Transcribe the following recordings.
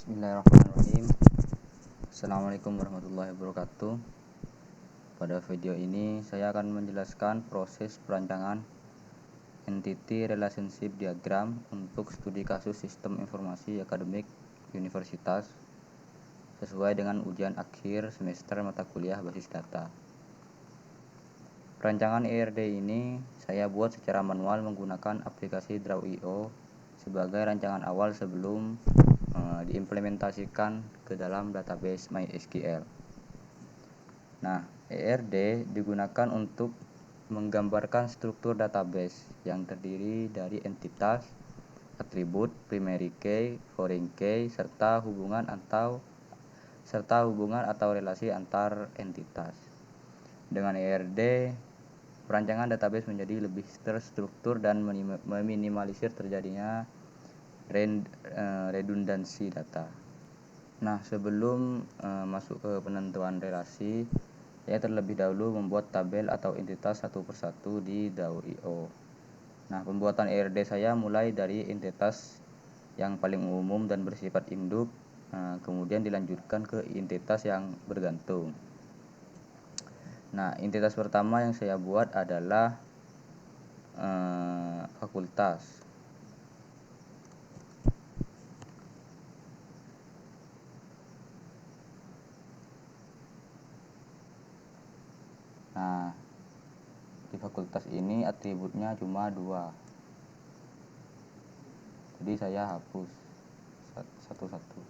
Bismillahirrahmanirrahim. Assalamualaikum warahmatullahi wabarakatuh. Pada video ini saya akan menjelaskan proses perancangan Entity Relationship Diagram untuk studi kasus sistem informasi akademik universitas sesuai dengan ujian akhir semester mata kuliah basis data. Perancangan ERD ini saya buat secara manual menggunakan aplikasi Draw.io sebagai rancangan awal sebelum diimplementasikan ke dalam database MySQL. Nah, ERD digunakan untuk menggambarkan struktur database yang terdiri dari entitas, atribut, primary key, foreign key, serta hubungan atau relasi antar entitas. Dengan ERD, perancangan database menjadi lebih terstruktur dan meminimalisir terjadinya redundansi data. Nah, sebelum masuk ke penentuan relasi, saya terlebih dahulu membuat tabel atau entitas satu persatu di Draw.io. Nah, pembuatan ERD saya mulai dari entitas yang paling umum dan bersifat induk, kemudian dilanjutkan ke entitas yang bergantung. Nah, entitas pertama yang saya buat adalah fakultas. Nah, di fakultas ini atributnya cuma 2, jadi saya hapus satu-satu.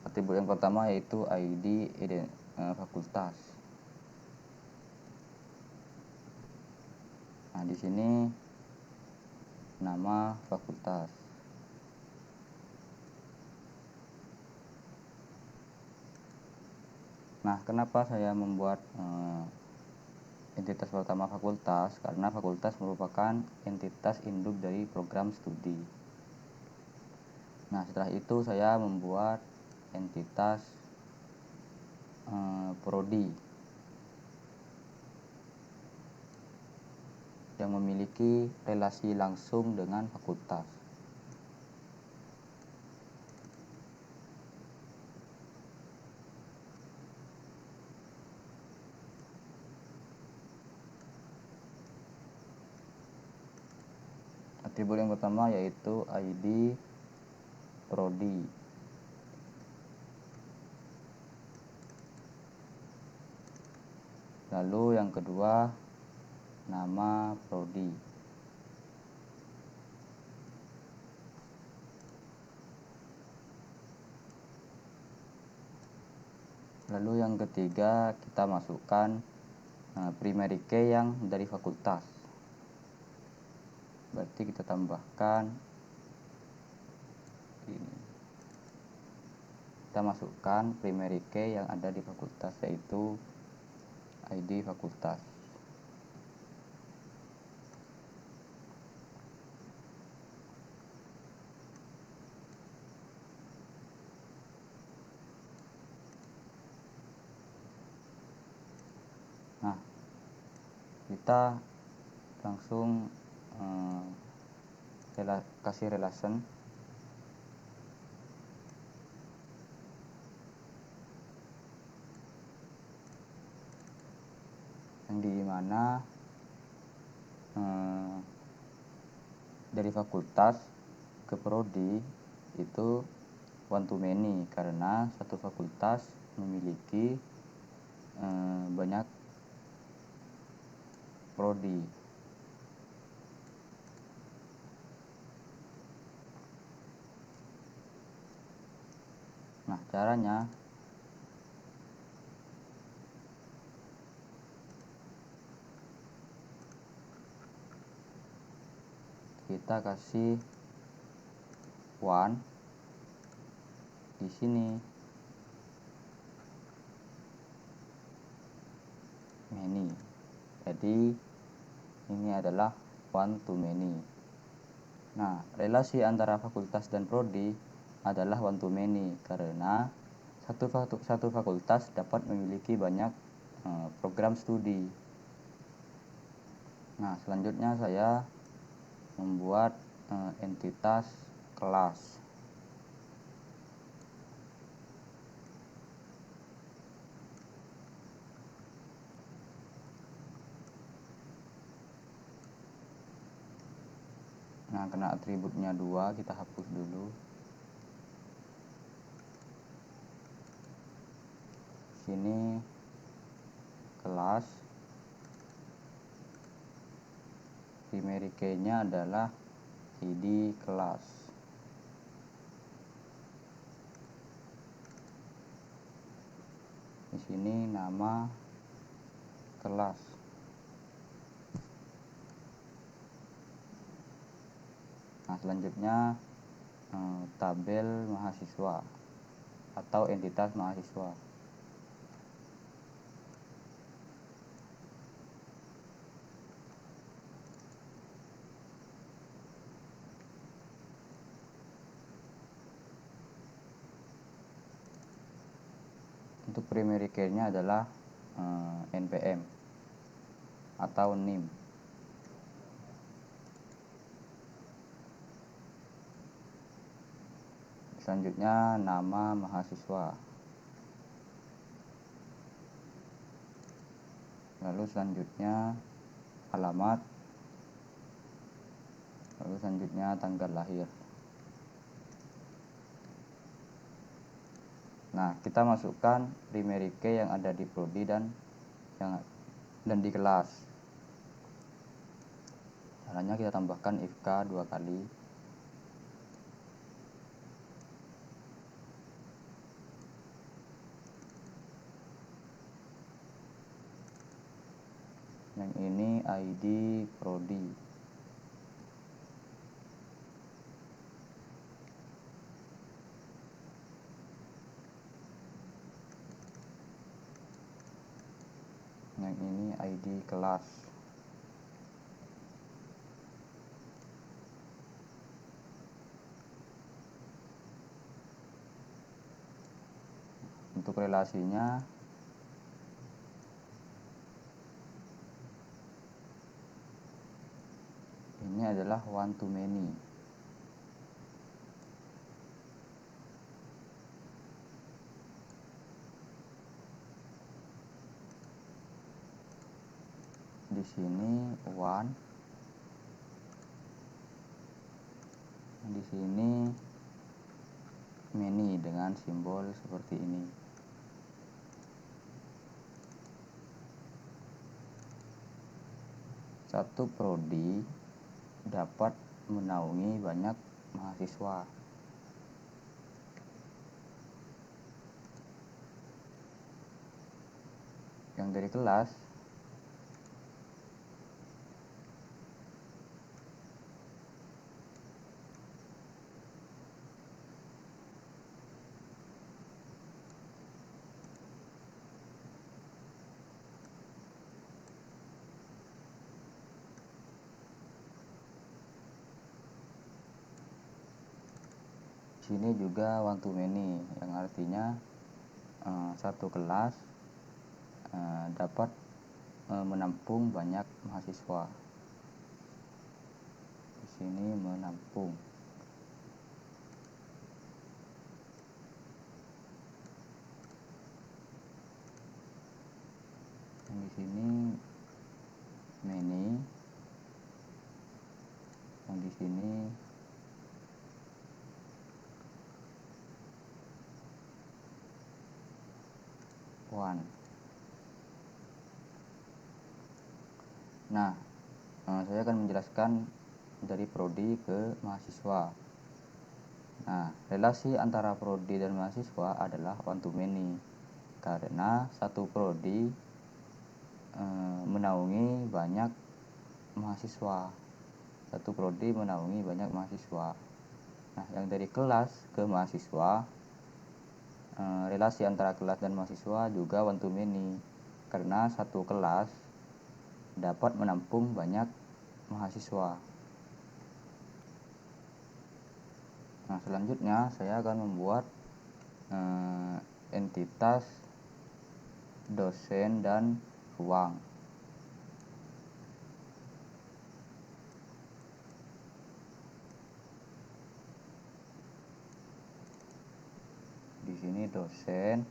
Atribut yang pertama yaitu ID fakultas. Nah, di sini nama fakultas. Nah, kenapa saya membuat entitas pertama fakultas? Karena fakultas merupakan entitas induk dari program studi. Nah, setelah itu saya membuat entitas prodi yang memiliki relasi langsung dengan fakultas. Atribut yang pertama yaitu ID prodi. Lalu yang kedua, nama prodi. Lalu yang ketiga, kita masukkan primary key yang dari fakultas. Berarti kita tambahkan ini. Kita masukkan primary key yang ada di fakultas, yaitu ID fakultas. Nah, kita langsung kasih relation yang dimana dari fakultas ke prodi itu one to many, karena satu fakultas memiliki banyak prodi. Nah, caranya kita kasih one di sini, many. Jadi ini adalah one to many. Nah, relasi antara fakultas dan prodi adalah one to many karena satu fakultas dapat memiliki banyak program studi. Nah, selanjutnya saya membuat entitas kelas. Nah, karena atributnya 2, kita hapus dulu. Sini kelas, primary key-nya adalah id kelas. Di sini nama kelas. Nah, selanjutnya tabel mahasiswa atau entitas mahasiswa. Untuk primary key-nya adalah npm atau nim. Selanjutnya nama mahasiswa. Lalu selanjutnya alamat. Lalu selanjutnya tanggal lahir. Nah, kita masukkan primary key yang ada di prodi dan di kelas. Caranya kita tambahkan if k 2 kali. Yang ini id prodi. Yang ini id kelas. Untuk relasinya ini adalah one to many. Di sini one, di sini many dengan simbol seperti ini. Satu prodi dapat menaungi banyak mahasiswa. Yang dari kelas sini juga one to many, yang artinya satu kelas dapat menampung banyak mahasiswa. Di sini menampung. Yang di sini many. Yang di sini one. Nah, saya akan menjelaskan dari prodi ke mahasiswa. Nah, relasi antara prodi dan mahasiswa adalah one to many karena satu prodi menaungi banyak mahasiswa. Satu prodi menaungi banyak mahasiswa. Nah, yang dari kelas ke mahasiswa, relasi antara kelas dan mahasiswa juga one to many karena satu kelas dapat menampung banyak mahasiswa. Nah, selanjutnya saya akan membuat entitas dosen dan ruang. dosen.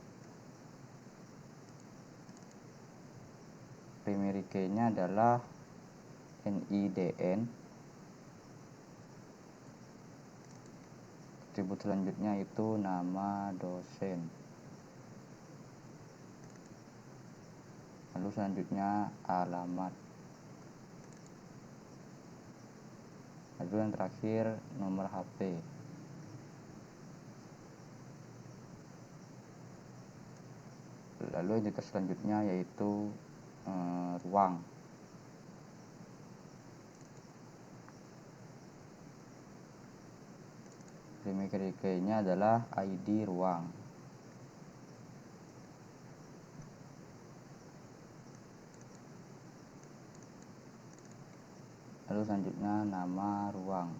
Primary key-nya adalah NIDN. Atribut selanjutnya itu nama dosen. Lalu selanjutnya alamat. Lalu yang terakhir nomor HP. Lalu entitas selanjutnya yaitu ruang. Primary key-nya adalah ID ruang. Lalu selanjutnya nama ruang.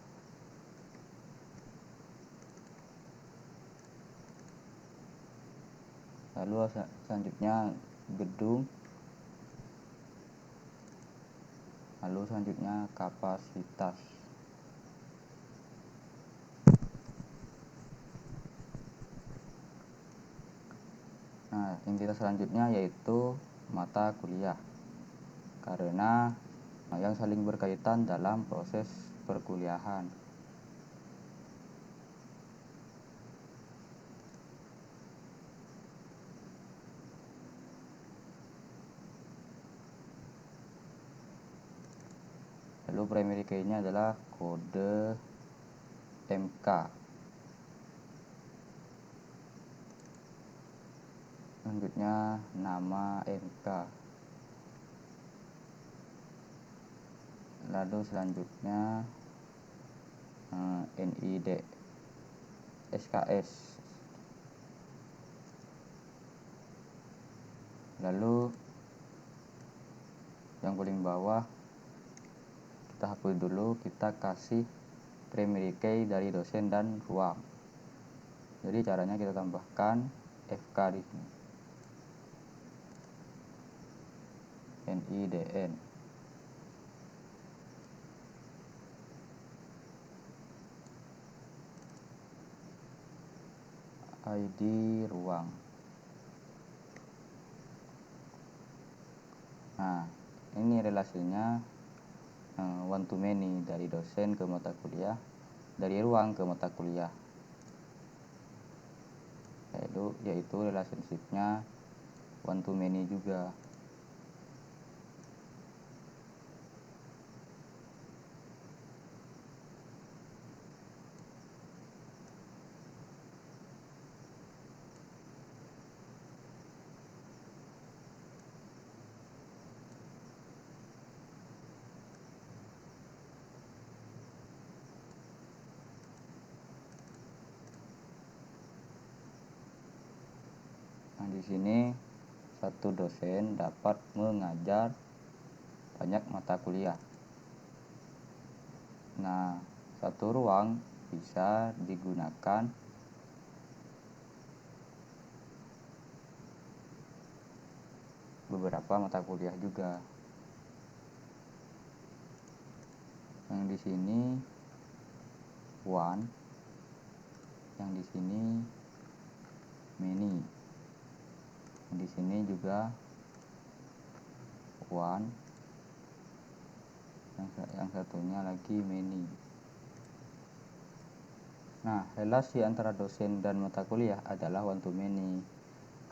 Lalu selanjutnya gedung. Lalu selanjutnya kapasitas. Nah, entitas selanjutnya yaitu mata kuliah. Karena yang saling berkaitan dalam proses perkuliahan. Lalu primary key-nya adalah kode MK. Selanjutnya nama MK. Lalu selanjutnya NID SKS. Lalu yang paling bawah kita hapus dulu, kita kasih primary key dari dosen dan ruang. Jadi caranya kita tambahkan FK di sini. NIDN. ID ruang. Nah, ini relasinya one to many, dari dosen ke mata kuliah, dari ruang ke mata kuliah. Yaitu relationship-nya one to many juga. Nah, di sini satu dosen dapat mengajar banyak mata kuliah. Nah, satu ruang bisa digunakan beberapa mata kuliah juga. Yang di sini one, yang di sini many, yang di sini juga one, yang satunya lagi many. Nah, relasi antara dosen dan mata kuliah adalah one to many,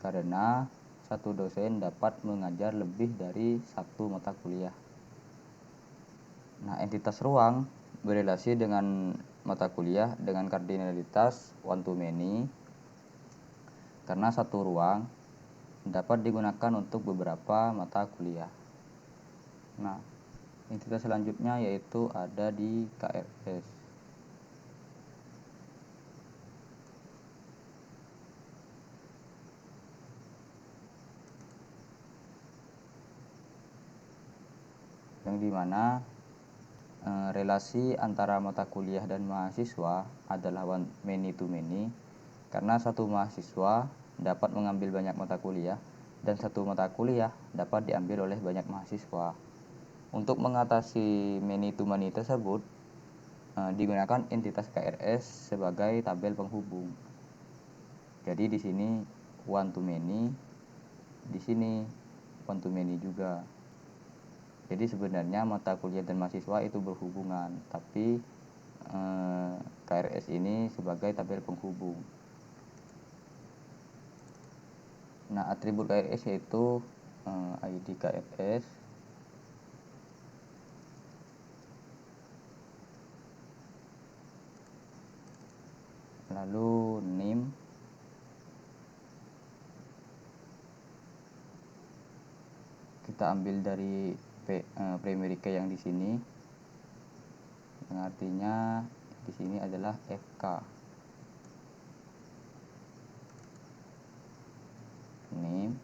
karena satu dosen dapat mengajar lebih dari satu mata kuliah. Nah, entitas ruang berelasi dengan mata kuliah dengan kardinalitas one to many, karena satu ruang dapat digunakan untuk beberapa mata kuliah. Nah, entitas selanjutnya yaitu ada di KRS. Yang dimana relasi antara mata kuliah dan mahasiswa adalah one many to many, karena satu mahasiswa dapat mengambil banyak mata kuliah dan satu mata kuliah dapat diambil oleh banyak mahasiswa. Untuk mengatasi many to many tersebut digunakan entitas KRS sebagai tabel penghubung. Jadi di sini one to many, di sini one to many juga. Jadi sebenarnya mata kuliah dan mahasiswa itu berhubungan, tapi KRS ini sebagai tabel penghubung. Nah, atribut KRS yaitu ID KRS, lalu NIM, kita ambil dari primary key yang di sini, yang artinya di sini adalah FK. NIM,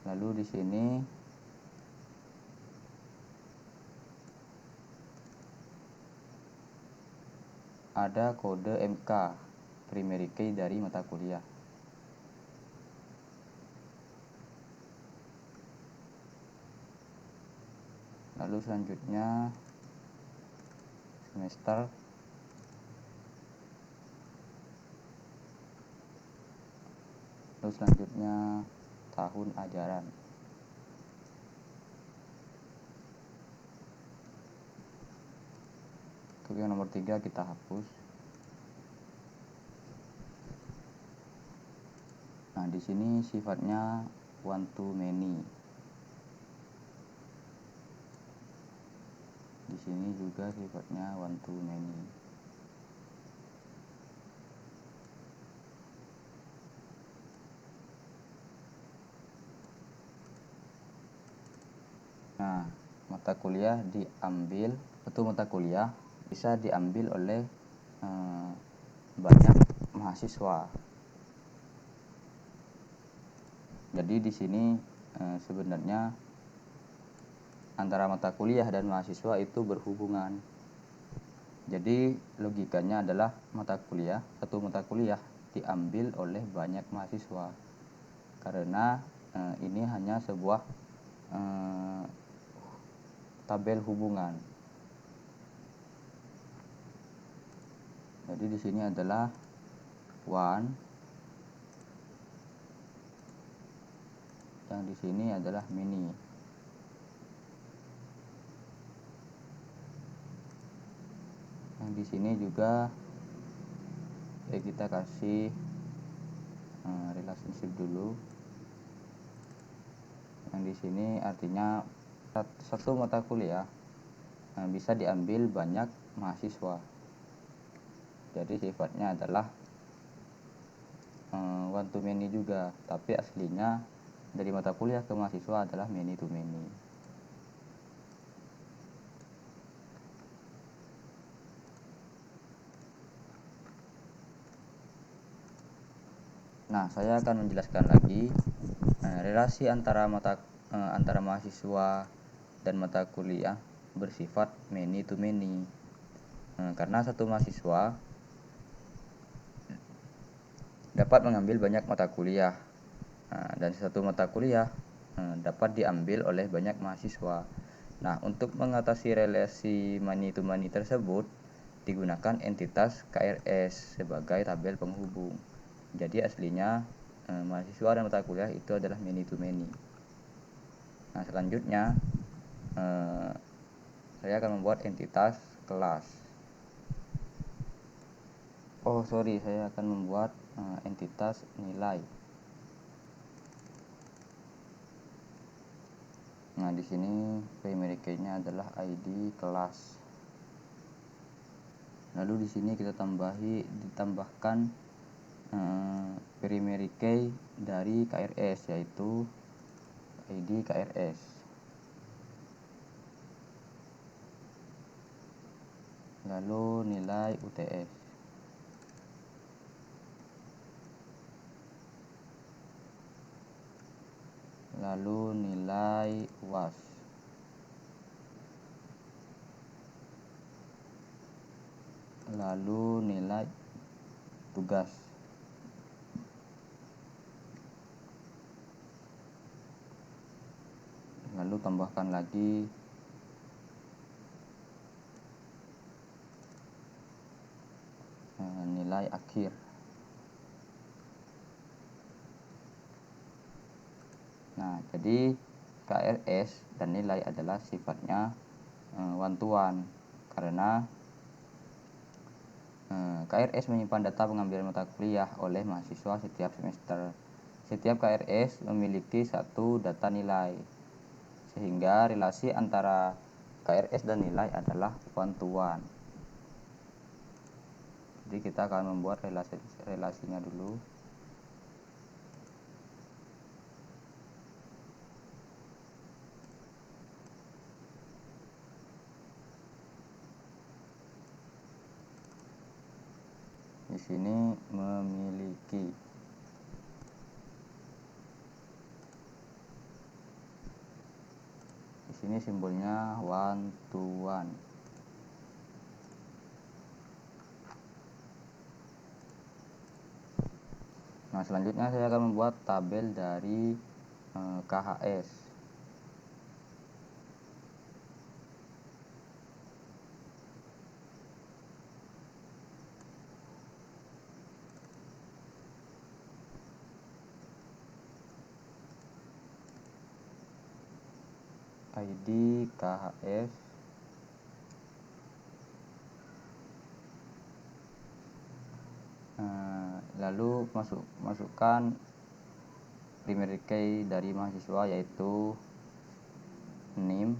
lalu di sini ada kode MK, primary key dari mata kuliah. Lalu selanjutnya semester, lalu selanjutnya tahun ajaran. Untuk yang nomor 3 kita hapus. Nah, di sini sifatnya one to many. Di sini juga sifatnya one to many. Nah, mata kuliah diambil, satu mata kuliah bisa diambil oleh banyak mahasiswa. Jadi di sini sebenarnya antara mata kuliah dan mahasiswa itu berhubungan. Jadi logikanya adalah satu mata kuliah diambil oleh banyak mahasiswa, karena ini hanya sebuah tabel hubungan. Jadi di sini adalah one, yang di sini adalah many. Yang di sini juga kita kasih relationship dulu. Yang di sini artinya satu mata kuliah bisa diambil banyak mahasiswa. Jadi sifatnya adalah one to many juga, tapi aslinya dari mata kuliah ke mahasiswa adalah many to many. Nah, saya akan menjelaskan lagi relasi antara mahasiswa dan mata kuliah bersifat many to many. Karena satu mahasiswa dapat mengambil banyak mata kuliah, dan satu mata kuliah dapat diambil oleh banyak mahasiswa. Nah, untuk mengatasi relasi many to many tersebut digunakan entitas KRS sebagai tabel penghubung. Jadi aslinya mahasiswa dan mata kuliah itu adalah many to many. Nah, selanjutnya saya akan membuat entitas kelas. Saya akan membuat entitas nilai. Nah, di sini primary key-nya adalah ID kelas. Lalu di sini kita ditambahkan primary key dari KRS, yaitu ID KRS. Lalu nilai UTS. Lalu nilai UAS. Lalu nilai tugas. Lalu tambahkan lagi nilai akhir. jadi KRS dan nilai adalah sifatnya one to one karena KRS menyimpan data pengambilan mata kuliah oleh mahasiswa setiap semester. Setiap KRS memiliki satu data nilai, sehingga relasi antara KRS dan nilai adalah one to one. Jadi kita akan membuat relasinya dulu. Di sini memiliki. Di sini simbolnya one to one. Nah, selanjutnya saya akan membuat tabel dari KHS. ID KHS lalu masukkan primary key dari mahasiswa yaitu NIM,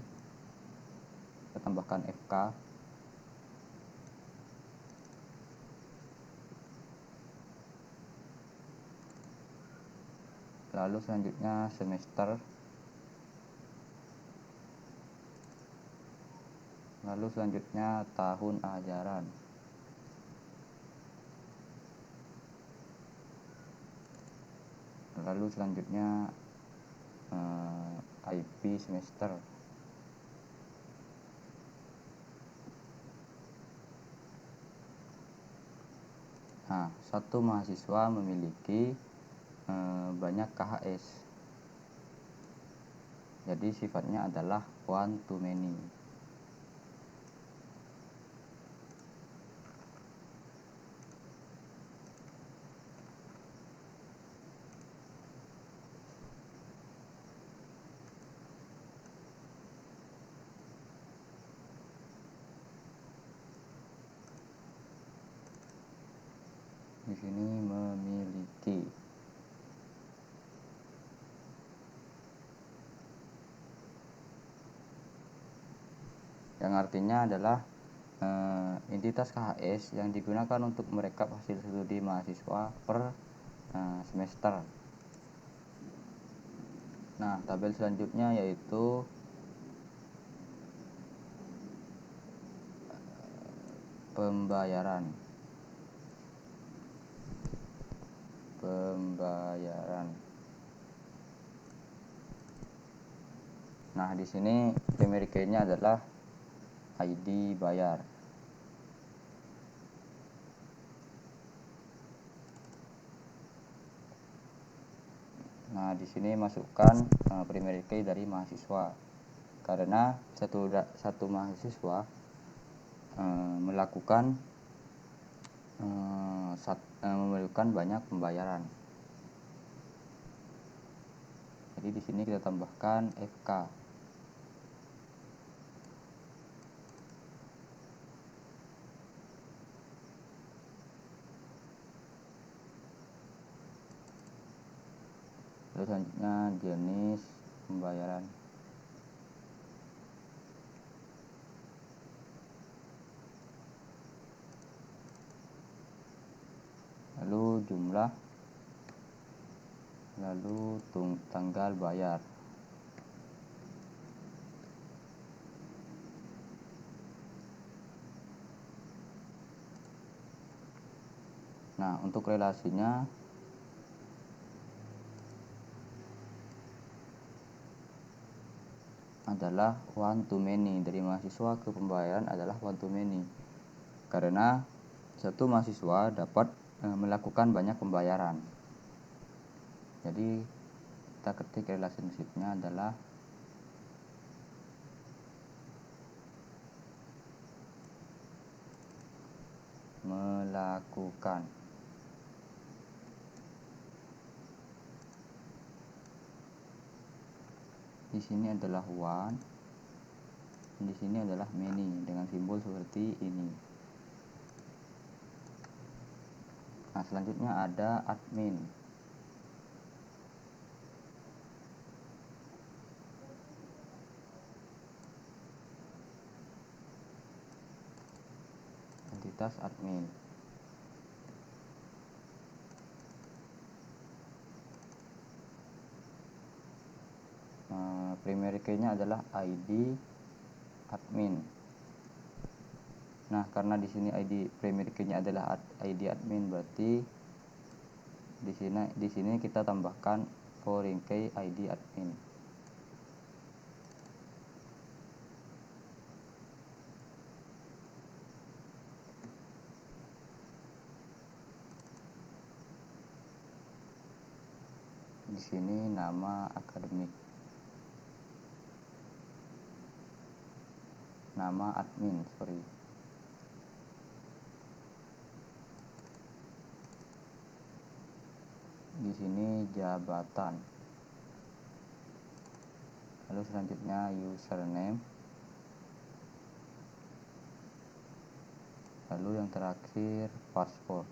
kita tambahkan FK, lalu selanjutnya semester, lalu selanjutnya tahun ajaran, lalu selanjutnya IP semester. Nah, satu mahasiswa memiliki banyak KHS, jadi sifatnya adalah one to many. Di sini memiliki. Yang artinya adalah entitas KHS yang digunakan untuk merekap hasil studi mahasiswa per semester. Nah, tabel selanjutnya yaitu pembayaran. Nah, di sini primary key-nya adalah ID bayar. Nah, di sini masukkan primary key dari mahasiswa. Karena satu mahasiswa memerlukan banyak pembayaran. Jadi di sini kita tambahkan FK. Lalu selanjutnya jenis pembayaran. Lalu jumlah, lalu tanggal bayar. Nah, untuk relasinya adalah one to many. Dari mahasiswa ke pembayaran adalah one to many. Karena satu mahasiswa dapat melakukan banyak pembayaran. Jadi kita ketik relationship-nya adalah melakukan. di sini adalah one, di sini adalah many dengan simbol seperti ini. Nah, selanjutnya ada admin. Entitas admin. Primary key-nya adalah ID admin. Nah, karena di sini ID primary key-nya adalah ID admin, berarti di sini kita tambahkan foreign key ID admin. Di sini nama akademik, nama admin, sorry. Di sini jabatan. Lalu selanjutnya username. Lalu yang terakhir password.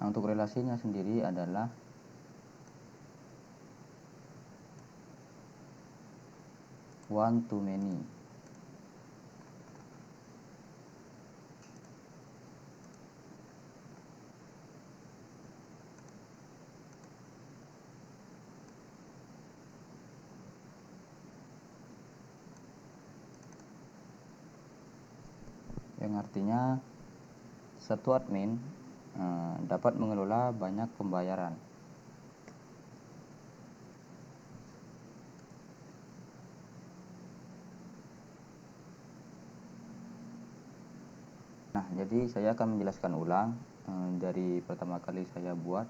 Nah, untuk relasinya sendiri adalah one to many. Yang artinya satu admin dapat mengelola banyak pembayaran. Nah, jadi saya akan menjelaskan ulang dari pertama kali saya buat.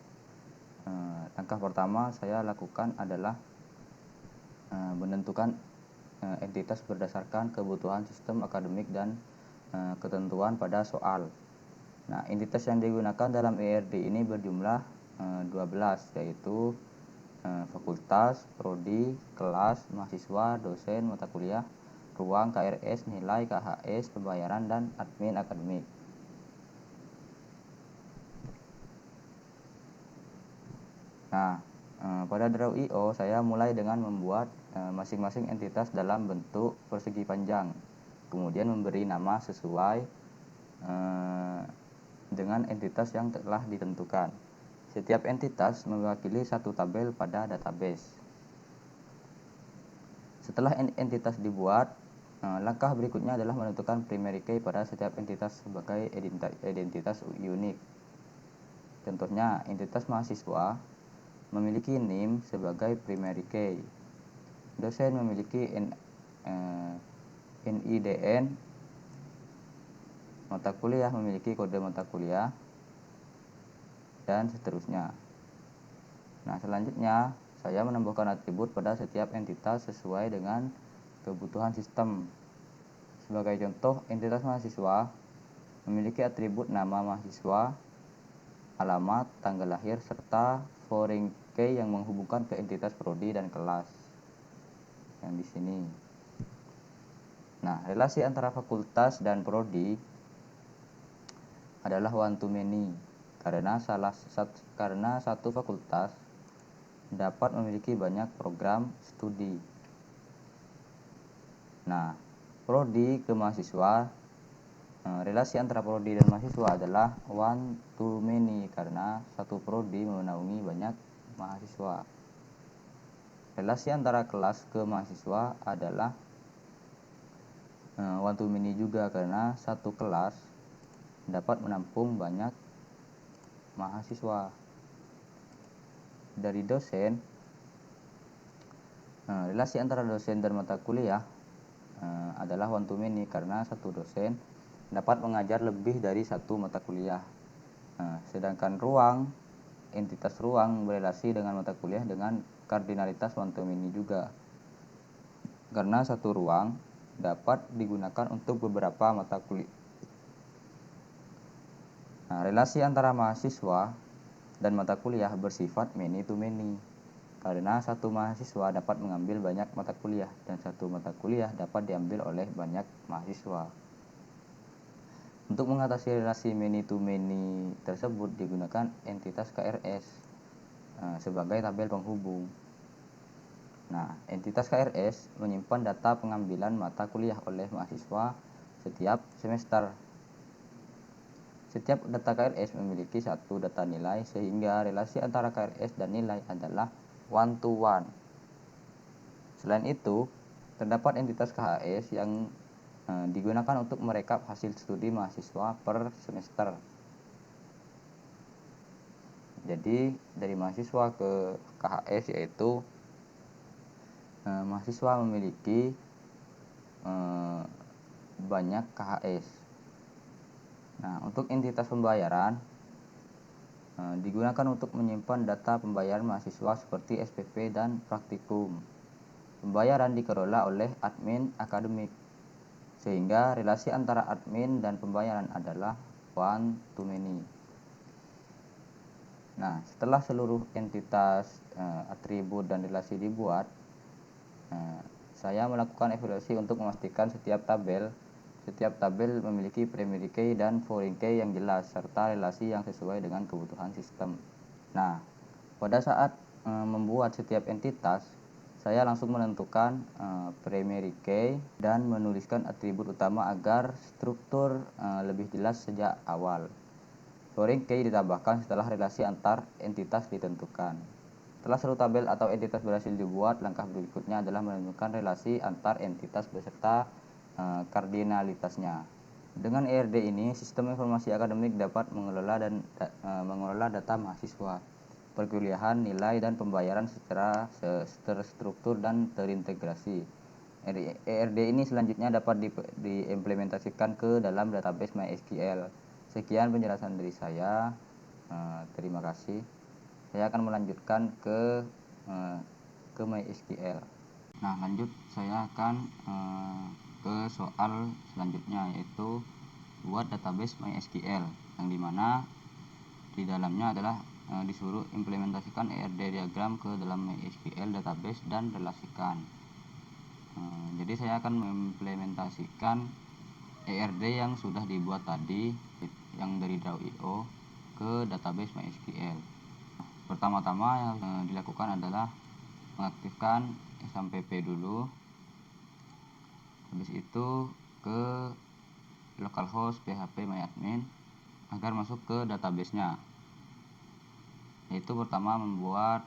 Langkah pertama saya lakukan adalah menentukan entitas berdasarkan kebutuhan sistem akademik dan ketentuan pada soal. Nah, entitas yang digunakan dalam ERD ini berjumlah 12, yaitu fakultas, prodi, kelas, mahasiswa, dosen, mata kuliah, ruang, KRS, nilai, KHS, pembayaran, dan admin akademik. Nah, pada Draw.io saya mulai dengan membuat masing-masing entitas dalam bentuk persegi panjang, kemudian memberi nama sesuai dengan entitas yang telah ditentukan. Setiap entitas mewakili satu tabel pada database. Setelah entitas dibuat, langkah berikutnya adalah menentukan primary key pada setiap entitas sebagai identitas unik. Contohnya, entitas mahasiswa memiliki NIM sebagai primary key. Dosen memiliki NIDN. Mata kuliah memiliki kode mata kuliah, dan seterusnya. Nah, selanjutnya saya menambahkan atribut pada setiap entitas sesuai dengan kebutuhan sistem. Sebagai contoh, entitas mahasiswa memiliki atribut nama mahasiswa, alamat, tanggal lahir, serta foreign key yang menghubungkan ke entitas prodi dan kelas yang di sini. Nah, relasi antara fakultas dan prodi adalah one to many karena satu fakultas dapat memiliki banyak program studi. Nah, prodi ke mahasiswa, relasi antara prodi dan mahasiswa adalah one to many karena satu prodi menaungi banyak mahasiswa. Relasi antara kelas ke mahasiswa adalah one to many juga karena satu kelas dapat menampung banyak mahasiswa. Dari dosen, relasi antara dosen dan mata kuliah adalah one to many karena satu dosen dapat mengajar lebih dari satu mata kuliah. Sedangkan entitas ruang berelasi dengan mata kuliah dengan kardinalitas one to many juga karena satu ruang dapat digunakan untuk beberapa mata kuliah. Nah, relasi antara mahasiswa dan mata kuliah bersifat many to many, karena satu mahasiswa dapat mengambil banyak mata kuliah dan satu mata kuliah dapat diambil oleh banyak mahasiswa. Untuk mengatasi relasi many to many tersebut digunakan entitas KRS sebagai tabel penghubung. Nah, entitas KRS menyimpan data pengambilan mata kuliah oleh mahasiswa setiap semester. Setiap data KRS memiliki satu data nilai sehingga relasi antara KRS dan nilai adalah one to one. Selain itu, terdapat entitas KHS yang digunakan untuk merekap hasil studi mahasiswa per semester. Jadi dari mahasiswa ke KHS yaitu mahasiswa memiliki banyak KHS. Nah, untuk entitas pembayaran digunakan untuk menyimpan data pembayaran mahasiswa seperti SPP dan praktikum. Pembayaran dikelola oleh admin akademik, sehingga relasi antara admin dan pembayaran adalah one to many. Nah, setelah seluruh entitas atribut dan relasi dibuat, saya melakukan evaluasi untuk memastikan setiap tabel memiliki primary key dan foreign key yang jelas serta relasi yang sesuai dengan kebutuhan sistem. Nah, pada saat membuat setiap entitas, saya langsung menentukan primary key dan menuliskan atribut utama agar struktur lebih jelas sejak awal. Foreign key ditambahkan setelah relasi antar entitas ditentukan. Setelah seluruh tabel atau entitas berhasil dibuat, langkah berikutnya adalah menentukan relasi antar entitas beserta kardinalitasnya. Dengan ERD ini, sistem informasi akademik dapat mengelola data mahasiswa, perkuliahan, nilai, dan pembayaran secara terstruktur dan terintegrasi. ERD ini selanjutnya dapat diimplementasikan ke dalam database MySQL. Sekian penjelasan dari saya. Terima kasih. Saya akan melanjutkan ke MySQL. Nah, lanjut saya akan ke soal selanjutnya, yaitu buat database MySQL, yang dimana di dalamnya adalah disuruh implementasikan ERD diagram ke dalam MySQL database dan relasikan. Jadi saya akan mengimplementasikan ERD yang sudah dibuat tadi, yang dari Draw.io ke database MySQL. Pertama-tama yang dilakukan adalah mengaktifkan SMPP dulu. Habis itu ke localhost phpMyAdmin agar masuk ke database-nya. Yaitu pertama membuat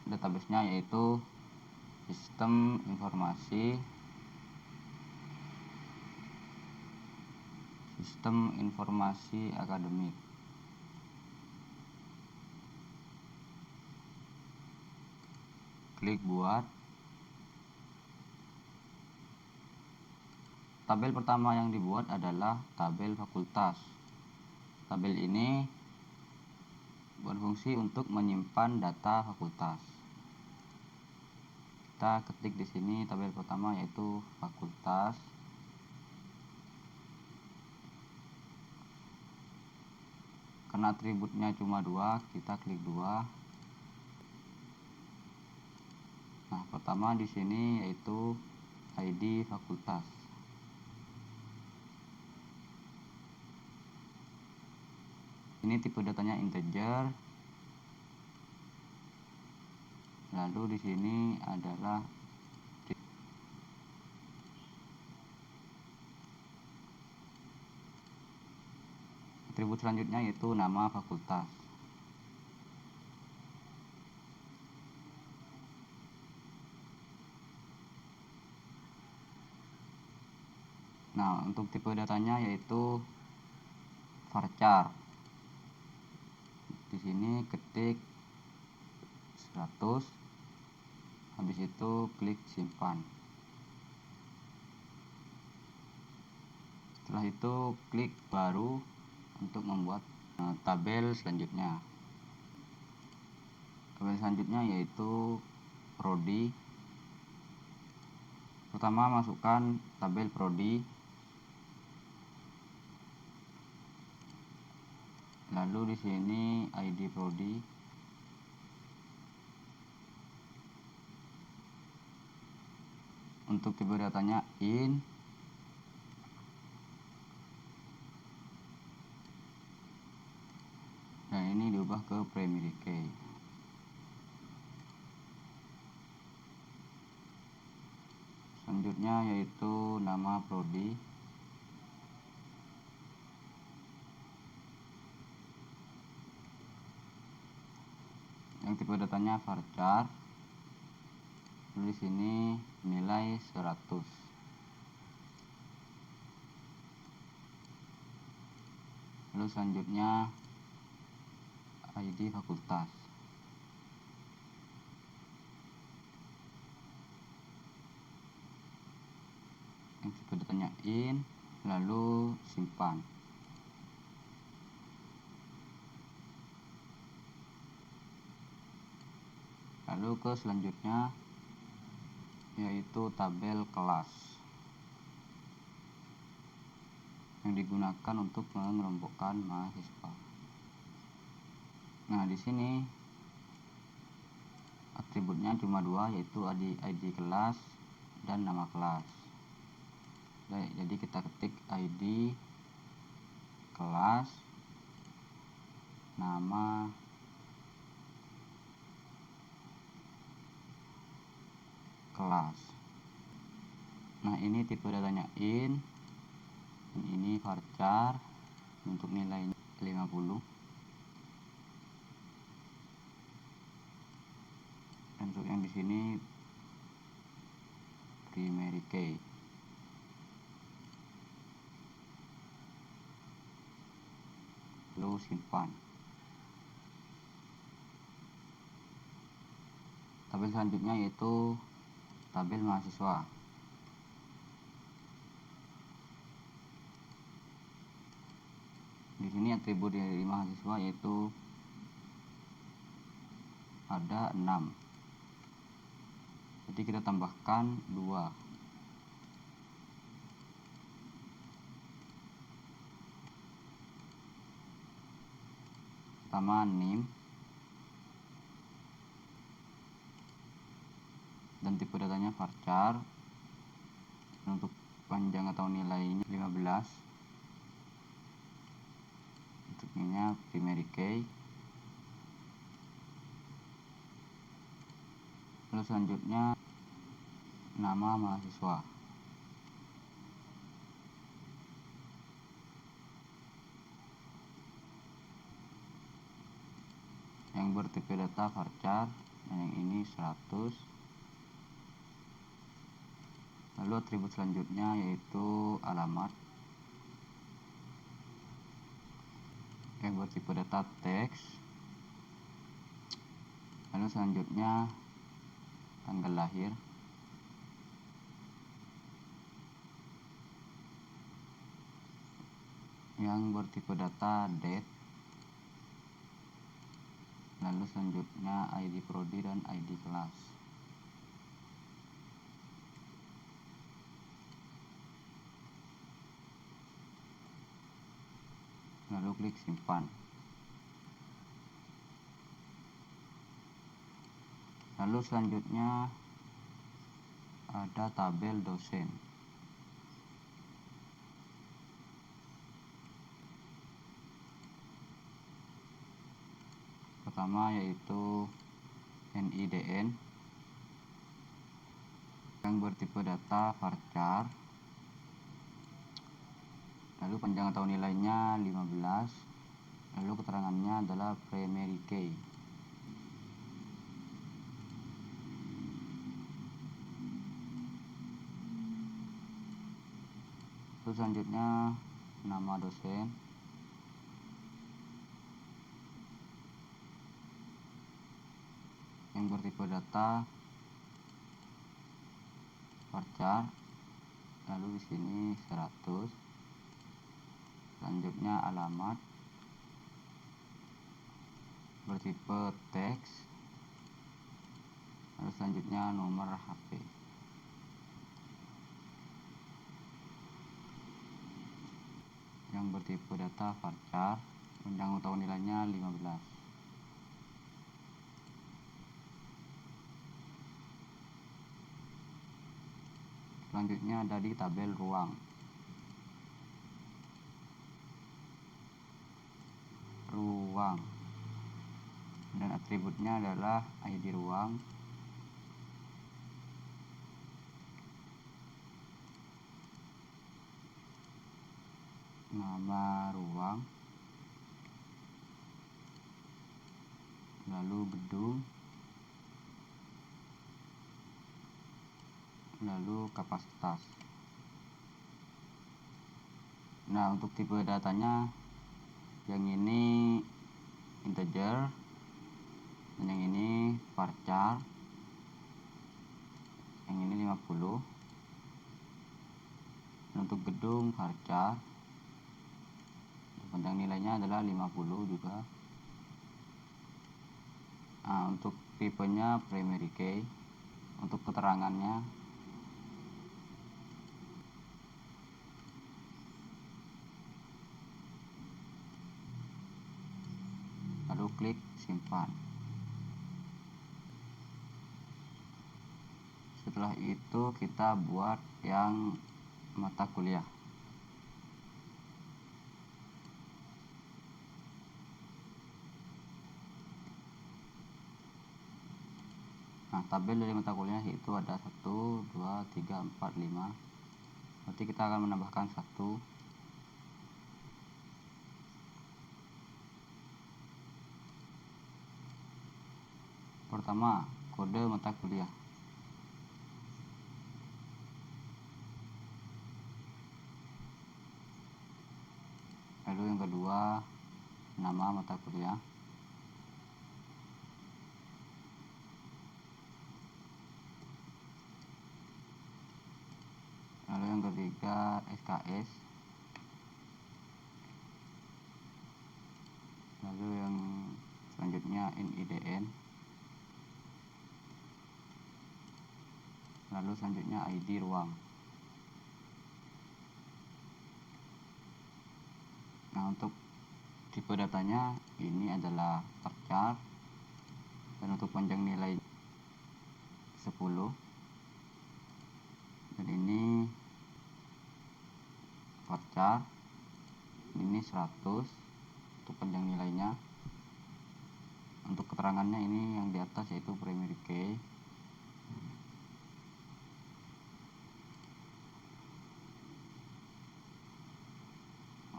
database-nya yaitu sistem informasi akademik. Klik buat. Tabel pertama yang dibuat adalah tabel fakultas. Tabel ini berfungsi untuk menyimpan data fakultas. Kita ketik di sini tabel pertama yaitu fakultas. Karena atributnya cuma 2, kita klik 2. Nah, pertama di sini yaitu ID fakultas. Ini tipe datanya integer. Lalu di sini adalah atribut selanjutnya yaitu nama fakultas. Nah, untuk tipe datanya yaitu varchar. Di sini ketik 100. Habis itu klik simpan. Setelah itu klik baru untuk membuat tabel selanjutnya. Tabel selanjutnya yaitu prodi. Pertama masukkan tabel prodi. Lalu di sini ID prodi. Untuk tipe datanya in. Dan ini diubah ke primary key. Selanjutnya yaitu nama prodi. Yang tipe datanya varchar. Lalu di sini nilai 100. Lalu selanjutnya ID fakultas. Yang tipe datanya in, lalu simpan. Lalu ke selanjutnya yaitu tabel kelas yang digunakan untuk mengelompokkan mahasiswa. Nah, di sini atributnya cuma dua, yaitu ID kelas dan nama kelas. Jadi kita ketik ID kelas, nama kelas. Nah, ini tipe datanya in, dan ini varchar untuk nilainya 50. Dan untuk yang di sini primary key. Lalu simpan. Tabel selanjutnya yaitu tabel mahasiswa. Di sini atribut dari mahasiswa yaitu ada 6. Jadi kita tambahkan 2. Pertama NIM dan tipe datanya varchar. Untuk panjang atau nilainya 15. Untuk ininya primary key. Lalu selanjutnya nama mahasiswa. Yang bertipe data varchar, dan yang ini 100. Lalu atribut selanjutnya yaitu alamat yang bertipe data teks. Lalu selanjutnya tanggal lahir. Yang bertipe data date. Lalu selanjutnya ID prodi dan ID kelas. Lalu klik simpan. Lalu selanjutnya ada tabel dosen. Pertama yaitu NIDN yang bertipe data varchar. Lalu panjang atau nilainya 15. Lalu keterangannya adalah primary key. Terus selanjutnya nama dosen. Yang bertipe data varchar. Lalu di sini 100. Selanjutnya alamat bertipe teks. Lalu selanjutnya nomor HP. Yang bertipe data varchar. Panjang tahu nilainya 15. Selanjutnya ada di tabel ruang. Dan atributnya adalah ID ruang, nama ruang, lalu gedung, lalu kapasitas. Nah, untuk tipe datanya yang ini integer dan yang ini varchar, yang ini 50. Dan untuk gedung varchar, panjang nilainya adalah 50 juga. Nah, untuk tipenya primary key. Untuk keterangannya lalu klik simpan. Setelah itu kita buat yang mata kuliah. Nah, tabel dari mata kuliah itu ada 1, 2, 3, 4, 5. Berarti kita akan menambahkan 1. Pertama, kode mata kuliah. Lalu yang kedua, nama mata kuliah. Lalu yang ketiga, SKS. Lalu yang selanjutnya NIDN. Lalu selanjutnya ID ruang. Nah, untuk tipe datanya ini adalah varchar, dan untuk panjang nilai 10. Dan ini varchar, ini 100 untuk panjang nilainya. Untuk keterangannya ini yang di atas yaitu primary key.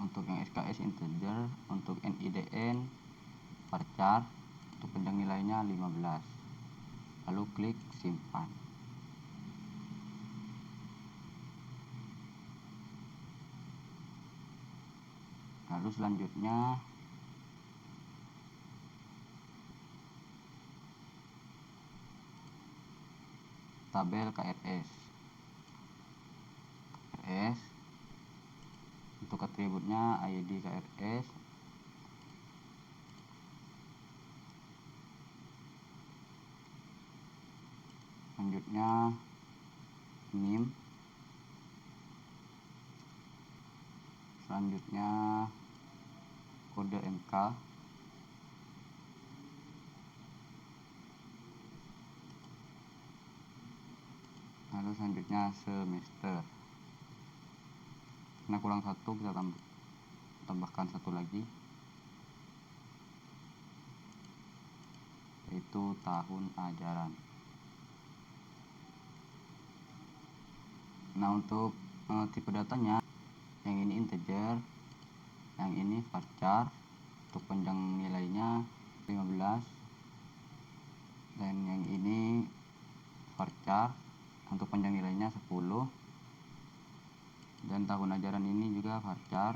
Untuk yang SKS integer, untuk NIDN varchar, untuk panjang nilainya 15. Lalu klik simpan. Lalu selanjutnya tabel KRS. Untuk atributnya ID KRS, selanjutnya NIM, selanjutnya kode MK, lalu selanjutnya semester. Karena kurang 1, kita tambahkan 1 lagi, yaitu tahun ajaran. Nah, untuk tipe datanya yang ini integer, yang ini varchar, untuk panjang nilainya 15. Dan yang ini varchar, untuk panjang nilainya 10. Dan tahun ajaran ini juga varchar,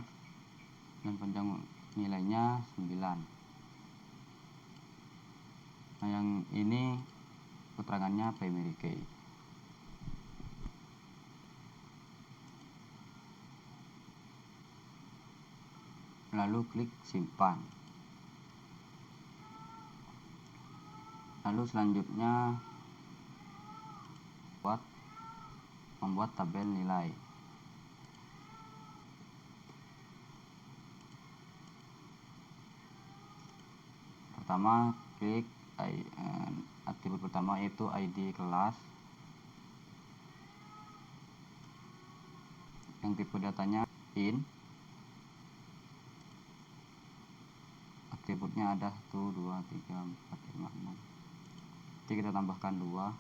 dan panjang nilainya 9. Nah, yang ini keterangannya primary key. Lalu klik simpan. Lalu selanjutnya membuat tabel nilai. pertama klik atribut pertama yaitu ID kelas. Yang tipe datanya int. Atributnya ada 1, 2, 3, 4, 5, 6. Jadi kita tambahkan 2.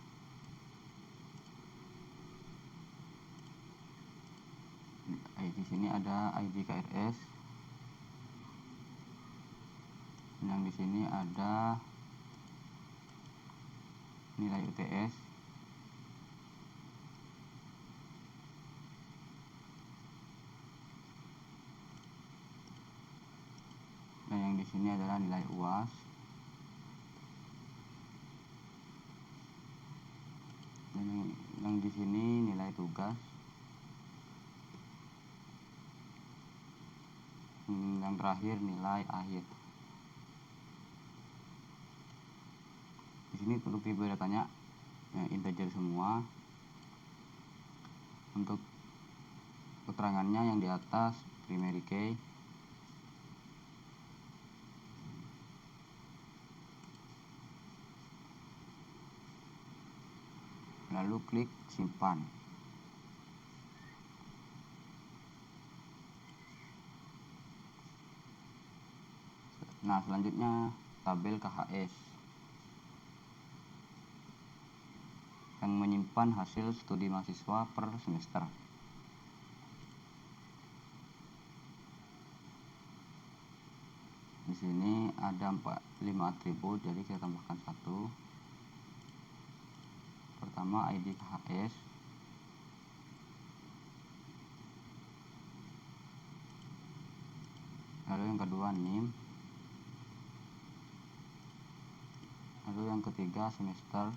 Di sini ada ID KRS. Yang di sini ada nilai UTS. Dan yang di sini adalah nilai UAS. Dan yang di sini nilai tugas. Yang terakhir nilai akhir. Di sini untuk tipe datanya integer semua. Untuk keterangannya yang di atas primary key. Lalu klik simpan. Nah, selanjutnya tabel KHS yang menyimpan hasil studi mahasiswa per semester. Di sini ada 5 atribut, jadi kita tambahkan 1. Pertama ID KHS. Lalu yang kedua NIM. Lalu yang ketiga semester.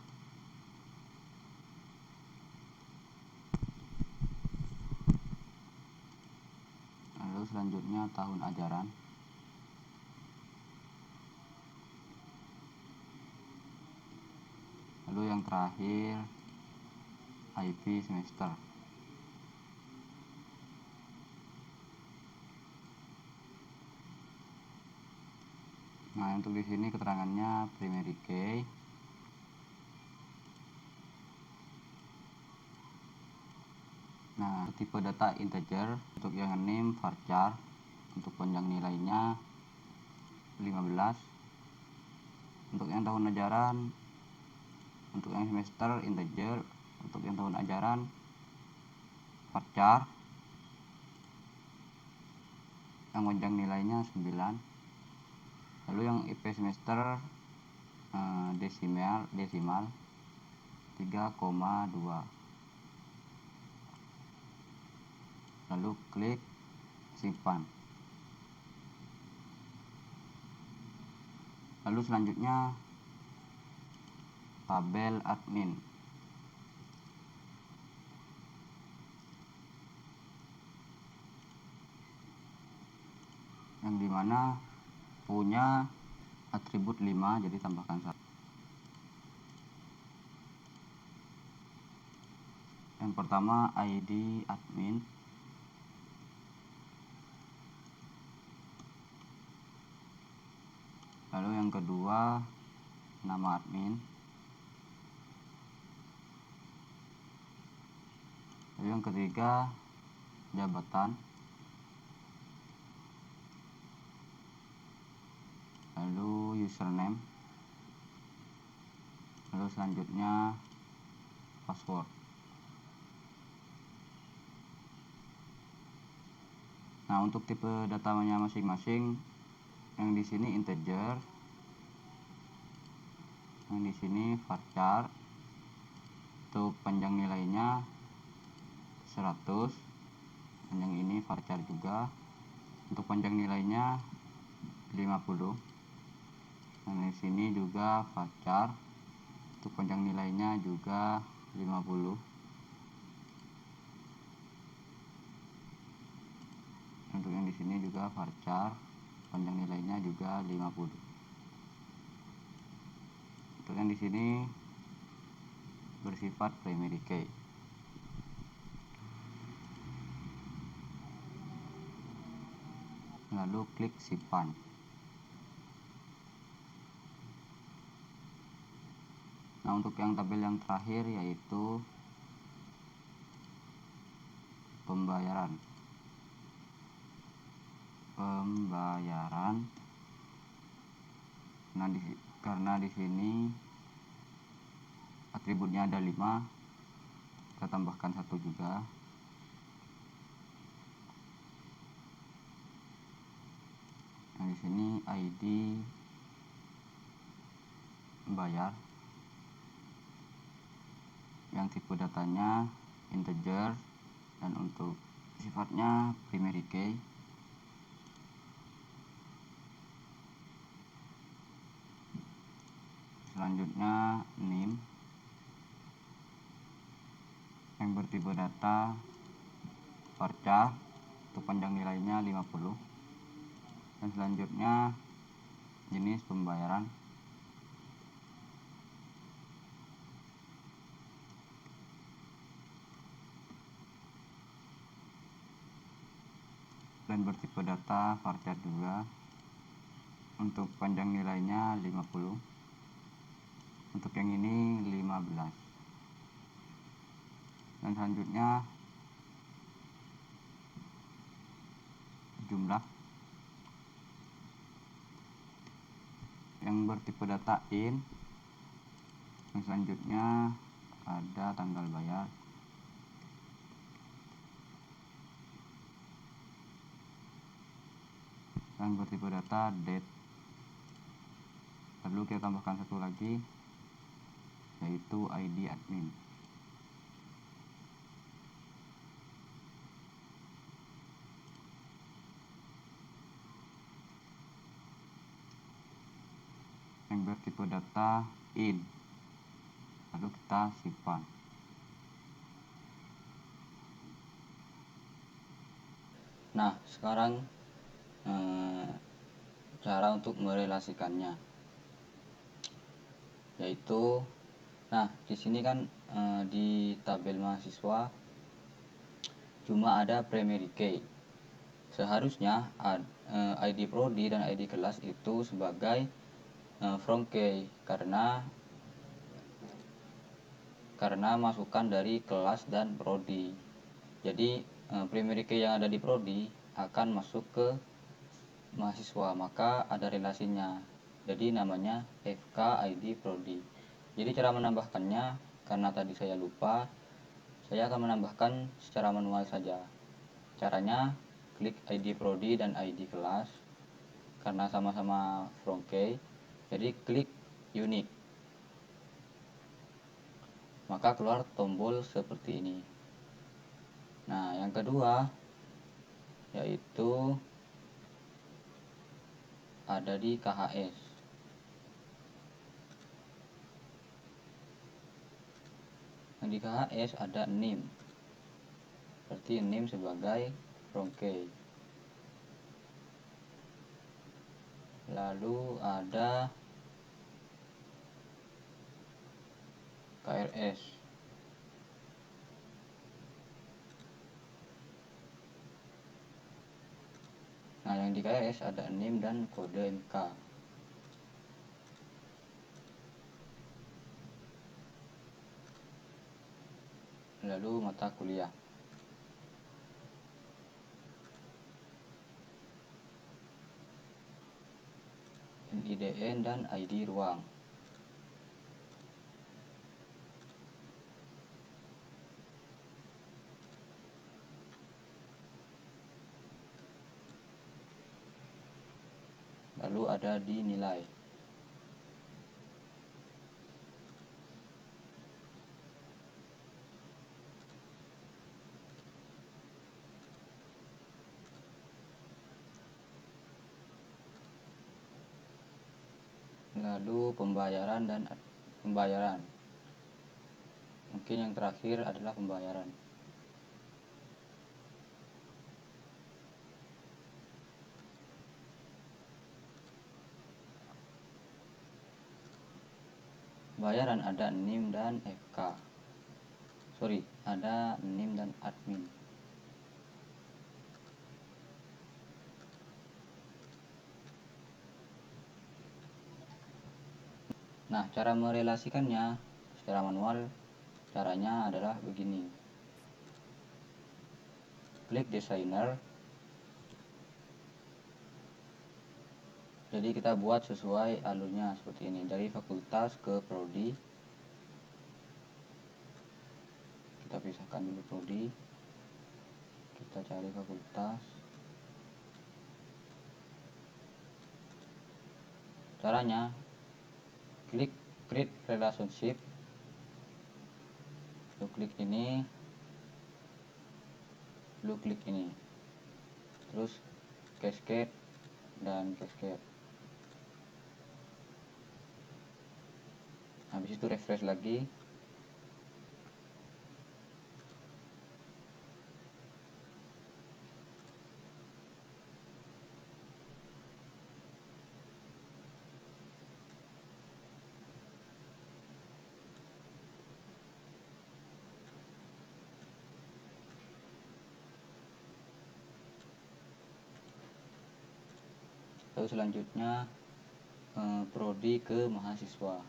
Lalu selanjutnya tahun ajaran. Lalu yang terakhir IP semester. Nah, untuk di sini keterangannya primary key. Nah, tipe data integer. Untuk yang name varchar. Untuk panjang nilainya 15. Untuk yang tahun ajaran, untuk yang semester integer. Untuk yang tahun ajaran varchar. Yang panjang nilainya 9. Lalu yang IP semester desimal 3,2. Lalu klik simpan. Lalu selanjutnya tabel admin. Yang dimana punya atribut 5, jadi tambahkan 1. Yang pertama ID admin. Lalu yang kedua nama admin. Lalu yang ketiga jabatan. Lalu username. Lalu selanjutnya password. Nah, untuk tipe datanya masing-masing, yang di sini integer, yang di sini varchar. Untuk panjang nilainya 100. Yang ini varchar juga. Untuk panjang nilainya 50. Yang di sini juga varchar. Untuk panjang nilainya juga 50. Untuk yang di sini juga varchar, panjang nilainya juga 50. Untuk yang di sini bersifat primary key. Lalu klik simpan. Nah, untuk yang tabel yang terakhir yaitu pembayaran. Nah, karena di sini atributnya ada 5, kita tambahkan 1 juga. Nah, di sini ID bayar yang tipe datanya integer dan untuk sifatnya primary key. Selanjutnya name yang bertipe data varchar untuk panjang nilainya 50. Dan selanjutnya jenis pembayaran. Dan bertipe data varchar juga. Untuk panjang nilainya 50. Untuk yang ini 15. Dan selanjutnya jumlah yang bertipe data int. Dan selanjutnya ada tanggal bayar. Dan bertipe data date. Lalu kita tambahkan satu lagi yaitu ID admin. Yang bertipe data int. Lalu kita simpan. Nah, sekarang cara untuk merelasikannya yaitu, nah di sini kan di tabel mahasiswa cuma ada primary key. Seharusnya ID prodi dan ID kelas itu sebagai from key karena masukan dari kelas dan prodi. Jadi primary key yang ada di prodi akan masuk ke mahasiswa, maka ada relasinya. Jadi namanya FK ID prodi. Jadi cara menambahkannya, karena tadi saya lupa, saya akan menambahkan secara manual saja. Caranya klik ID prodi dan ID kelas karena sama-sama from key. Jadi klik unique. Maka keluar tombol seperti ini. Nah, yang kedua yaitu ada di KHS. Nah, di KHS ada name. Berarti name sebagai from key. Lalu ada KRS. Nah, yang di KRS ada name dan kode MK. Lalu mata kuliah. IDN dan ID ruang. Lalu ada di nilai. Lalu pembayaran dan pembayaran. Mungkin yang terakhir adalah pembayaran. Pembayaran ada NIM dan FK. Ada NIM dan admin. Nah, cara merelasikannya secara manual. Caranya adalah begini. Klik designer. Jadi kita buat sesuai alurnya seperti ini, dari fakultas ke prodi. Kita pisahkan dulu prodi, kita cari fakultas. Caranya klik create relationship, lu klik ini, terus cascade dan cascade. Habis itu refresh lagi. Lalu selanjutnya prodi ke mahasiswa.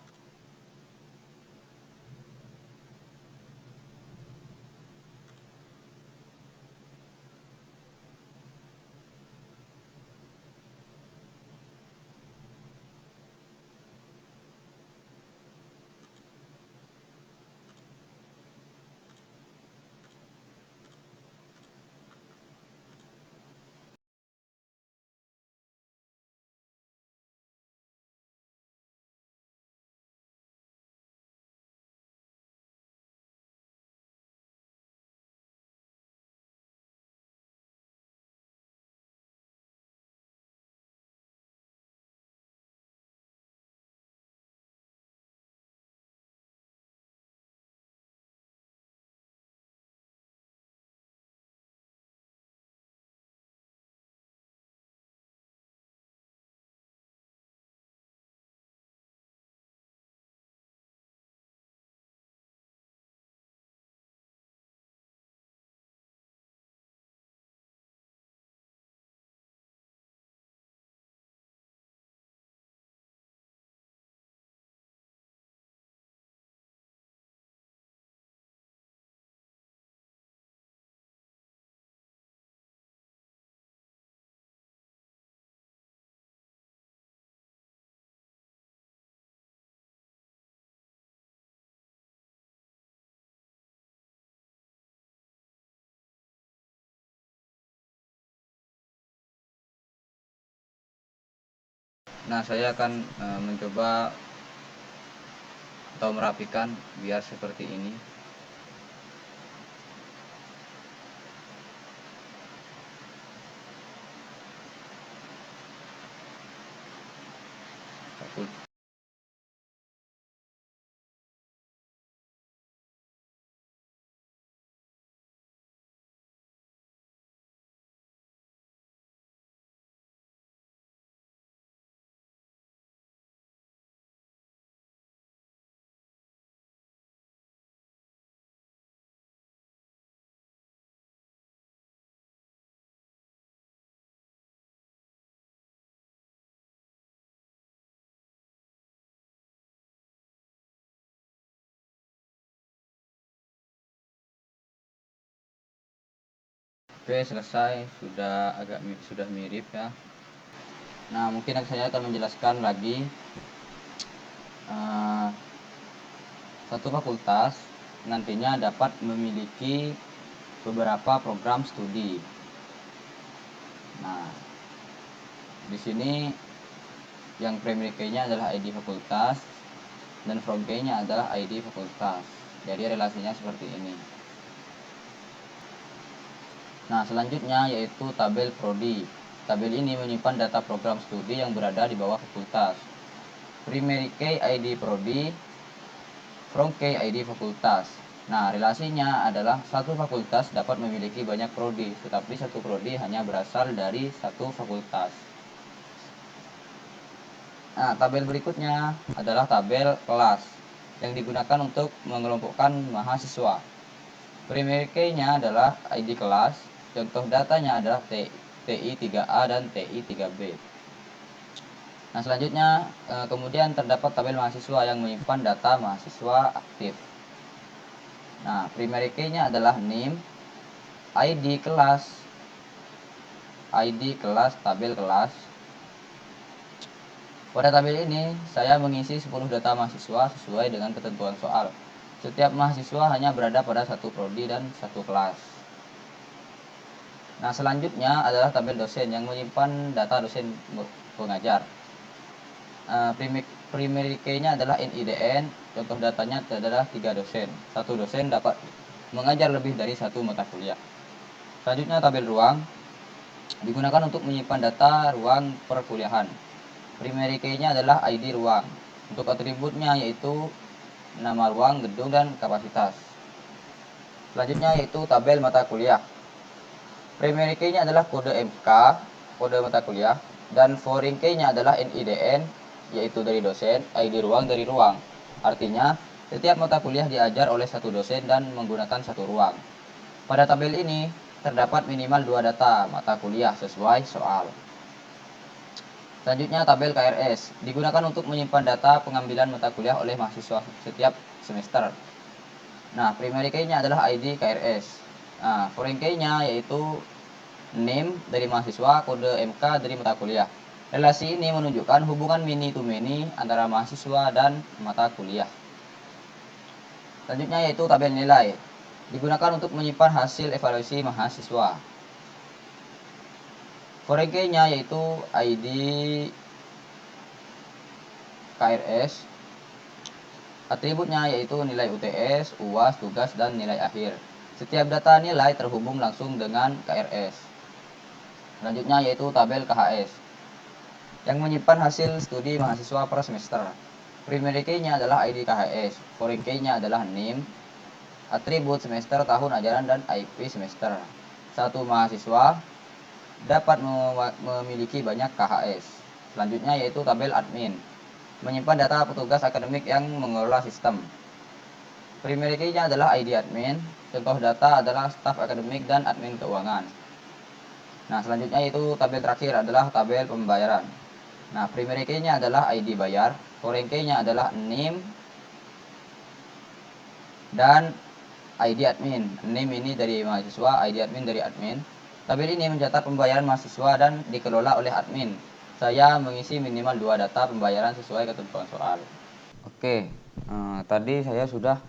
Nah, saya akan mencoba atau merapikan biar seperti ini. Oke, selesai, sudah mirip ya. Nah, mungkin saya akan menjelaskan lagi. Satu fakultas nantinya dapat memiliki beberapa program studi. Nah, di sini yang primary key-nya adalah ID fakultas dan from key-nya adalah ID fakultas. Jadi relasinya seperti ini. Nah, selanjutnya yaitu tabel prodi. Tabel ini menyimpan data program studi yang berada di bawah fakultas. Primary key ID prodi, from key ID fakultas. Nah, relasinya adalah satu fakultas dapat memiliki banyak prodi, tetapi satu prodi hanya berasal dari satu fakultas. Nah, tabel berikutnya adalah tabel kelas yang digunakan untuk mengelompokkan mahasiswa. Primary key-nya adalah ID kelas, contoh datanya adalah TI 3A dan TI 3B. Nah, selanjutnya kemudian terdapat tabel mahasiswa yang menyimpan data mahasiswa aktif. Nah, primary key-nya adalah NIM, ID kelas, tabel kelas. Pada tabel ini, saya mengisi 10 data mahasiswa sesuai dengan ketentuan soal. Setiap mahasiswa hanya berada pada satu prodi dan satu kelas. Nah, selanjutnya adalah tabel dosen yang menyimpan data dosen pengajar. Primary key-nya adalah NIDN. Contoh datanya adalah 3 dosen. Satu dosen dapat mengajar lebih dari satu mata kuliah. Selanjutnya tabel ruang digunakan untuk menyimpan data ruang perkuliahan. Primary key-nya adalah ID ruang. Untuk atributnya yaitu nama ruang, gedung, dan kapasitas. Selanjutnya yaitu tabel mata kuliah. Primary key-nya adalah kode MK, kode mata kuliah, dan foreign key-nya adalah NIDN, yaitu dari dosen, ID ruang dari ruang. Artinya, setiap mata kuliah diajar oleh satu dosen dan menggunakan satu ruang. Pada tabel ini, terdapat minimal 2 data mata kuliah sesuai soal. Selanjutnya tabel KRS, digunakan untuk menyimpan data pengambilan mata kuliah oleh mahasiswa setiap semester. Nah, primary key-nya adalah ID KRS. Nah, foreign key-nya yaitu name dari mahasiswa, kode MK dari mata kuliah. Relasi ini menunjukkan hubungan many to many antara mahasiswa dan mata kuliah. Selanjutnya yaitu tabel nilai, digunakan untuk menyimpan hasil evaluasi mahasiswa. Foreign key-nya yaitu ID KRS. Atributnya yaitu nilai UTS, UAS, tugas, dan nilai akhir. Setiap data nilai terhubung langsung dengan KRS. Selanjutnya yaitu tabel KHS yang menyimpan hasil studi mahasiswa per semester. Primary key-nya adalah ID KHS, foreign key-nya adalah NIM, atribut semester, tahun ajaran, dan IP semester. Satu mahasiswa dapat memiliki banyak KHS. Selanjutnya yaitu tabel admin, menyimpan data petugas akademik yang mengelola sistem. Primary key-nya adalah ID admin, contoh data adalah staf akademik dan admin keuangan. Nah, selanjutnya itu tabel terakhir adalah tabel pembayaran. Nah, primary key-nya adalah ID bayar, foreign key-nya adalah NIM, dan ID admin. NIM ini dari mahasiswa, ID admin dari admin. Tabel ini mencatat pembayaran mahasiswa dan dikelola oleh admin. Saya mengisi minimal 2 data pembayaran sesuai ketentuan soal. Oke, tadi saya sudah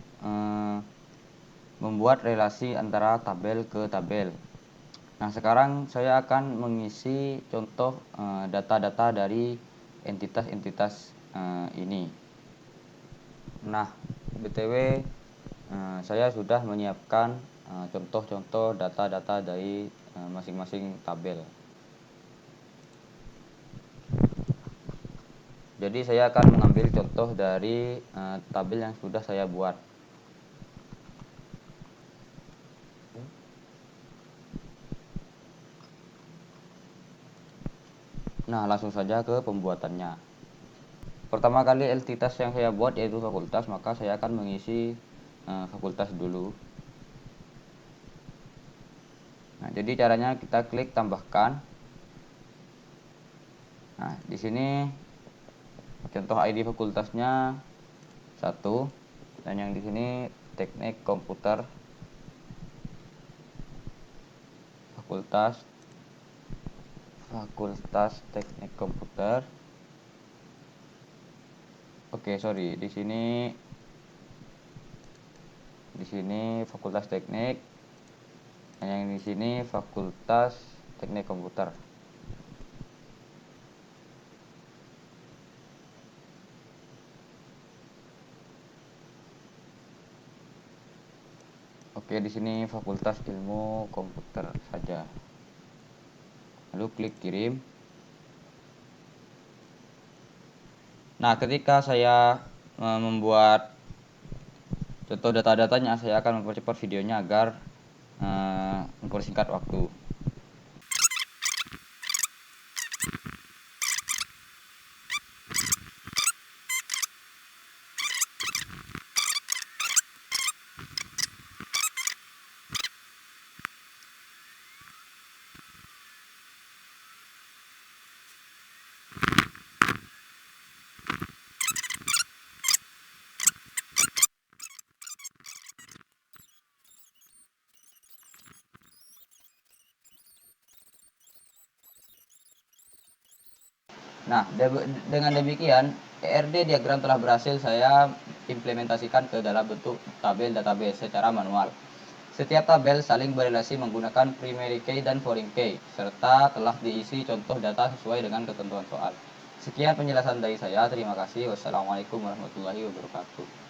membuat relasi antara tabel ke tabel. Nah, sekarang saya akan mengisi contoh data-data dari entitas-entitas ini. Nah, BTW saya sudah menyiapkan contoh-contoh data-data dari masing-masing tabel. Jadi saya akan mengambil contoh dari tabel yang sudah saya buat. Nah, langsung saja ke pembuatannya. Pertama kali entitas yang saya buat yaitu fakultas, maka saya akan mengisi fakultas dulu. Nah, jadi caranya kita klik tambahkan. Nah, di sini contoh ID fakultasnya 1, dan yang di sini teknik komputer, fakultas teknik komputer. Oke, sorry, di sini fakultas teknik, dan yang di sini fakultas teknik komputer. Oke, di sini fakultas ilmu komputer saja. Lalu klik kirim. Nah, ketika saya membuat contoh data-datanya, saya akan mempercepat videonya agar mempersingkat waktu. Nah, dengan demikian, ERD diagram telah berhasil saya implementasikan ke dalam bentuk tabel database secara manual. Setiap tabel saling berelasi menggunakan primary key dan foreign key, serta telah diisi contoh data sesuai dengan ketentuan soal. Sekian penjelasan dari saya. Terima kasih. Wassalamualaikum warahmatullahi wabarakatuh.